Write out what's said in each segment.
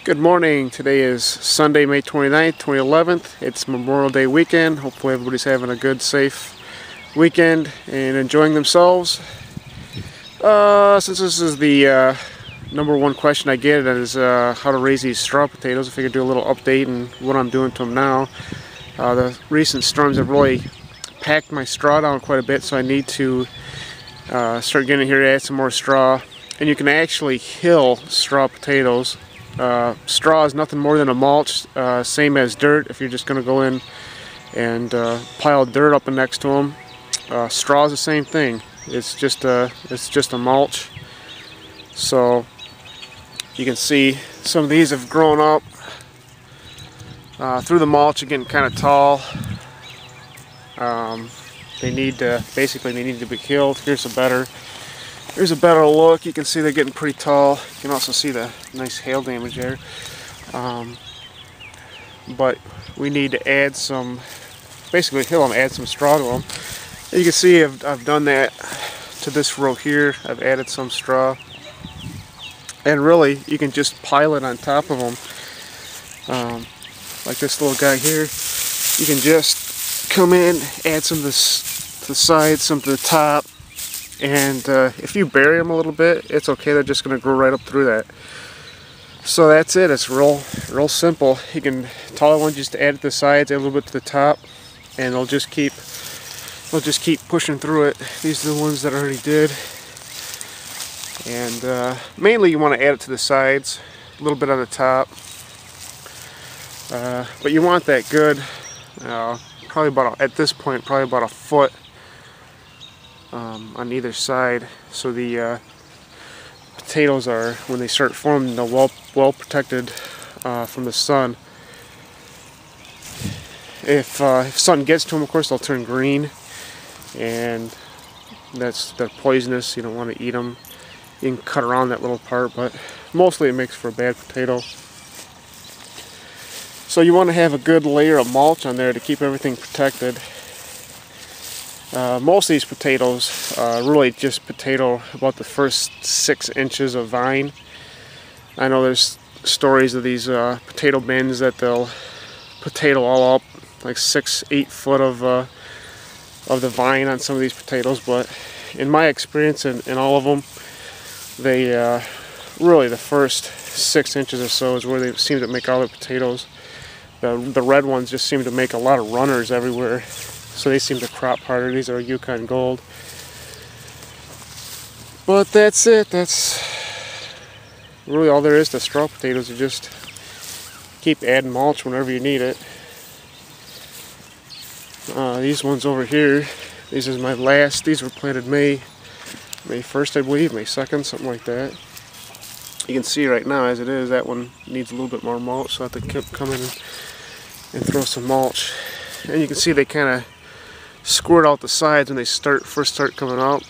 Good morning. Today is Sunday, May 29th, 2011. It's Memorial Day weekend. Hopefully everybody's having a good, safe weekend and enjoying themselves. Since this is the number one question I get is how to raise these straw potatoes, I figured do a little update and what I'm doing to them now. The recent storms have really packed my straw down quite a bit, so I need to start getting in here to add some more straw. And you can actually hill straw potatoes. Straw is nothing more than a mulch, same as dirt. If you're just going to go in and pile dirt up next to them, straw is the same thing. It's just a mulch. So you can see some of these have grown up through the mulch, getting kind of tall. They need to be killed. Here's a better look. You can see they're getting pretty tall. You can also see the nice hail damage there. But we need to add some, basically hill them, add some straw to them. And you can see I've done that to this row here. I've added some straw. And really, you can just pile it on top of them. Like this little guy here. You can just come in, add some to the sides, some to the top. And if you bury them a little bit, it's okay. They're just going to grow right up through that. So that's it. It's real simple. You can taller ones just add to the sides, add a little bit to the top, and they'll just keep pushing through it. These are the ones that I already did. And mainly you want to add it to the sides, a little bit on the top. But you want that good, probably about at this point probably about a foot. On either side, so the potatoes are, when they start forming, they're well protected from the sun. If sun gets to them, of course, they'll turn green, and they're poisonous. You don't want to eat them. You can cut around that little part, but mostly it makes for a bad potato. So you want to have a good layer of mulch on there to keep everything protected. Most of these potatoes really just potato about the first 6 inches of vine. I know there's stories of these potato bins that they'll potato all up, like 6-8 foot of the vine on some of these potatoes, but in my experience in all of them, they really the first 6 inches or so is where they seem to make all their potatoes. The red ones just seem to make a lot of runners everywhere. So they seem to crop harder. These are Yukon Gold. But that's it. That's really all there is to straw potatoes. You just keep adding mulch whenever you need it. These ones over here, these are my last. These were planted May 1st, I believe, May 2nd, something like that. You can see right now as it is, that one needs a little bit more mulch, so I have to come in and throw some mulch. And you can see they kind of squirt out the sides when they first start coming out.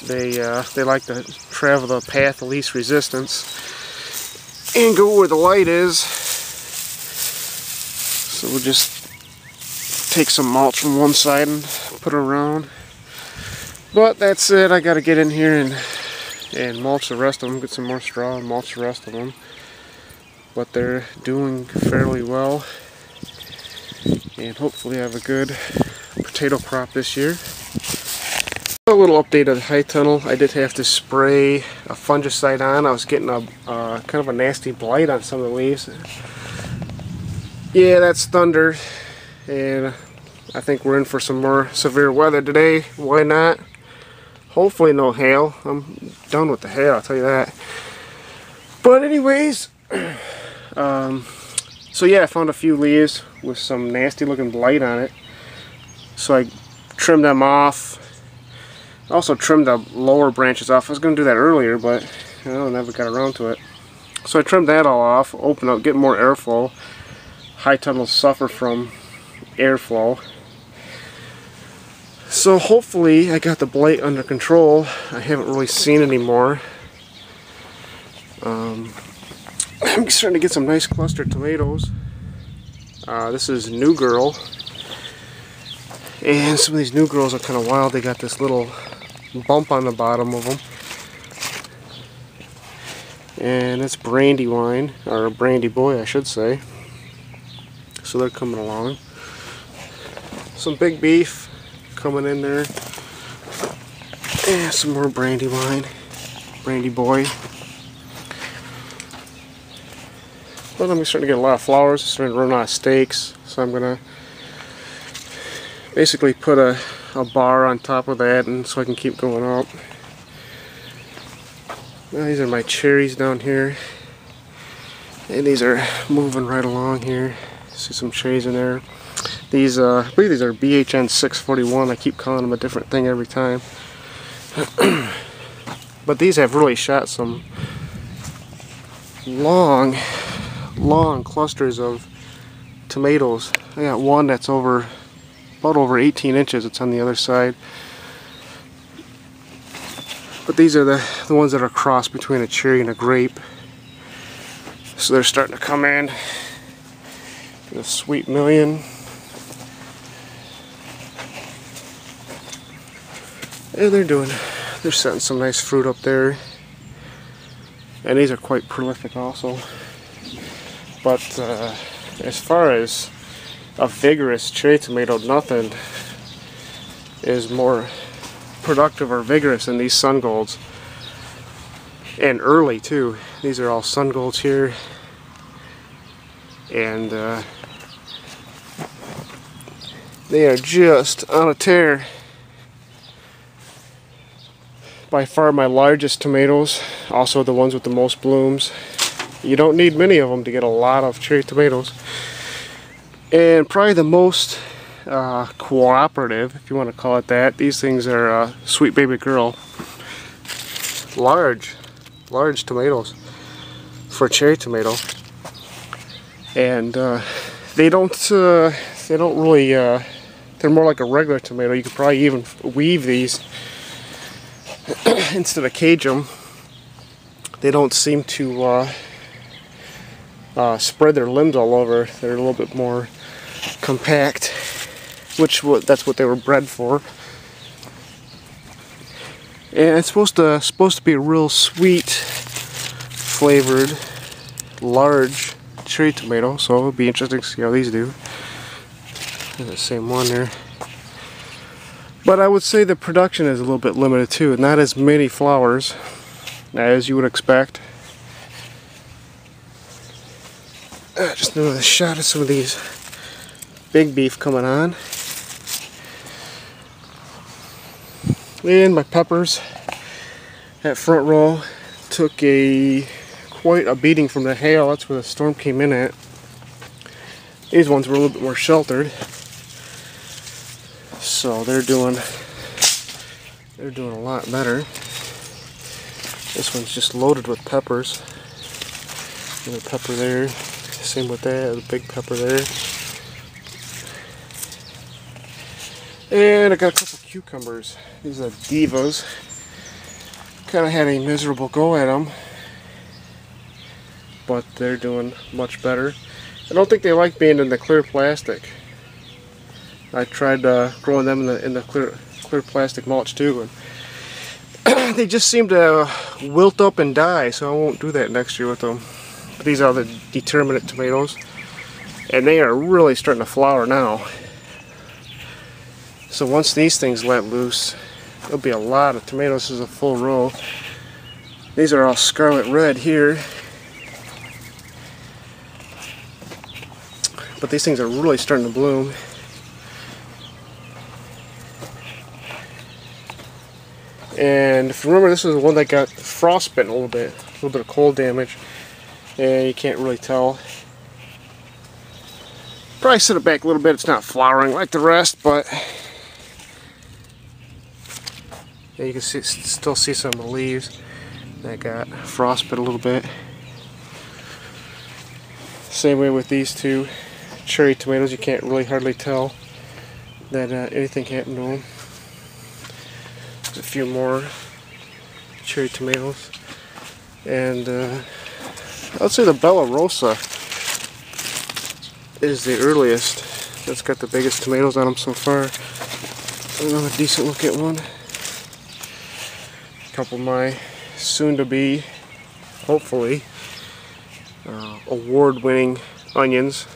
They like to travel the path of least resistance and go where the light is. So we'll just take some mulch from one side and put it around. But that's it. I got to get in here and mulch the rest of them, get some more straw and mulch the rest of them. But they're doing fairly well. And hopefully have a good potato crop this year. A little update of the high tunnel. I did have to spray a fungicide on. I was getting a kind of a nasty blight on some of the leaves. Yeah, that's thunder, and I think we're in for some more severe weather today. Why not? Hopefully no hail. I'm done with the hail, I'll tell you that. But anyways, so yeah, I found a few leaves with some nasty looking blight on it. So I trimmed them off. I also trimmed the lower branches off. I was going to do that earlier, but I never got around to it. So I trimmed that all off, open up, get more airflow. High tunnels suffer from airflow. So hopefully I got the blight under control. I haven't really seen any more. I'm starting to get some nice clustered tomatoes. This is New Girl. And some of these New Girls are kind of wild. They got this little bump on the bottom of them. and it's Brandywine, or Brandy Boy I should say. So they're coming along. Some big beef coming in there, and some more Brandywine, Brandy Boy. Well, I'm starting to get a lot of flowers, starting to run out of steaks, so I'm gonna basically put a bar on top of that, and so I can keep going up. Now, these are my cherries down here, and these are moving right along here. See some cherries in there. These, I believe these are BHN 641. I keep calling them a different thing every time. But these have really shot some long clusters of tomatoes. I got one that's about over 18 inches. It's on the other side. But these are the ones that are crossed between a cherry and a grape. So they're starting to come in. The sweet million. And they're setting some nice fruit up there. And these are quite prolific also. But as far as a vigorous cherry tomato, nothing is more productive or vigorous than these sun golds. And early too. These are all sun golds here. And they are just on a tear. By far my largest tomatoes, also the ones with the most blooms. You don't need many of them to get a lot of cherry tomatoes. And probably the most cooperative, if you want to call it that, these things are Sweet Baby Girl. Large tomatoes for a cherry tomato. And they don't really, they're more like a regular tomato. You could probably even weave these instead of cage them. They don't seem to spread their limbs all over. They're a little bit more compact, that's what they were bred for. And it's supposed to be a real sweet, flavored, large cherry tomato. So it'll be interesting to see how these do. There's the same one there. But I would say the production is a little bit limited too. Not as many flowers as you would expect. Just another shot of some of these big beef coming on. And my peppers, that front row took quite a beating from the hail. That's where the storm came in at. These ones were a little bit more sheltered. So they're doing a lot better. This one's just loaded with peppers. Another pepper there. Same with that, the big pepper there. And I got a couple cucumbers. These are divas. Kind of had a miserable go at them, but they're doing much better. I don't think they like being in the clear plastic. I tried growing them in the clear plastic mulch too, and they just seem to wilt up and die. So I won't do that next year with them. But these are the determinate tomatoes, and they are really starting to flower now. So once these things let loose, there'll be a lot of tomatoes. This is a full row. These are all scarlet red here. But these things are really starting to bloom. And if you remember, this is the one that got frostbitten a little bit of cold damage. And you can't really tell. Probably set it back a little bit. It's not flowering like the rest, but yeah, you can still see some of the leaves that got frostbit a little bit. Same way with these two cherry tomatoes. You can't really hardly tell that anything happened to them. There's a few more cherry tomatoes, and I'd say the Bella Rosa is the earliest. That's got the biggest tomatoes on them so far. Another decent looking one. A couple of my soon-to-be hopefully, award-winning onions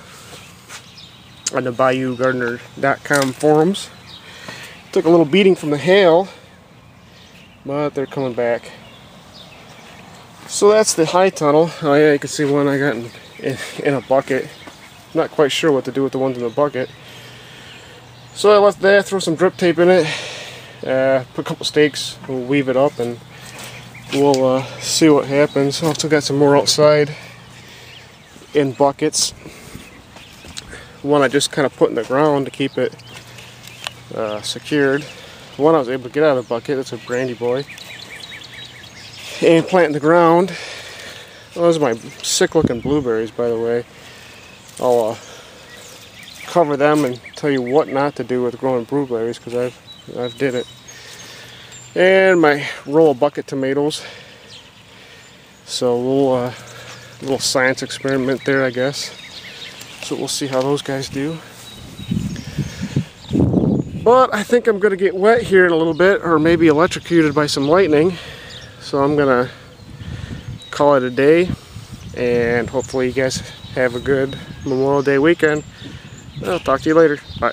on the BayouGardener.com forums. Took a little beating from the hail, but they're coming back. So that's the high tunnel. Oh yeah, you can see one I got in a bucket. Not quite sure what to do with the ones in the bucket. So I left that, throw some drip tape in it, put a couple stakes, we'll weave it up, and we'll see what happens. Also got some more outside in buckets. One I just kind of put in the ground to keep it secured. One I was able to get out of the bucket, that's a brandy boy, and plant in the ground. Well, those are my sick looking blueberries, by the way. I'll cover them and tell you what not to do with growing blueberries, because I've did it. And my roll of bucket tomatoes. So we'll little science experiment there, I guess. So we'll see how those guys do. But I think I'm gonna get wet here in a little bit, or maybe electrocuted by some lightning. So I'm gonna call it a day, and hopefully you guys have a good Memorial Day weekend. I'll talk to you later. Bye.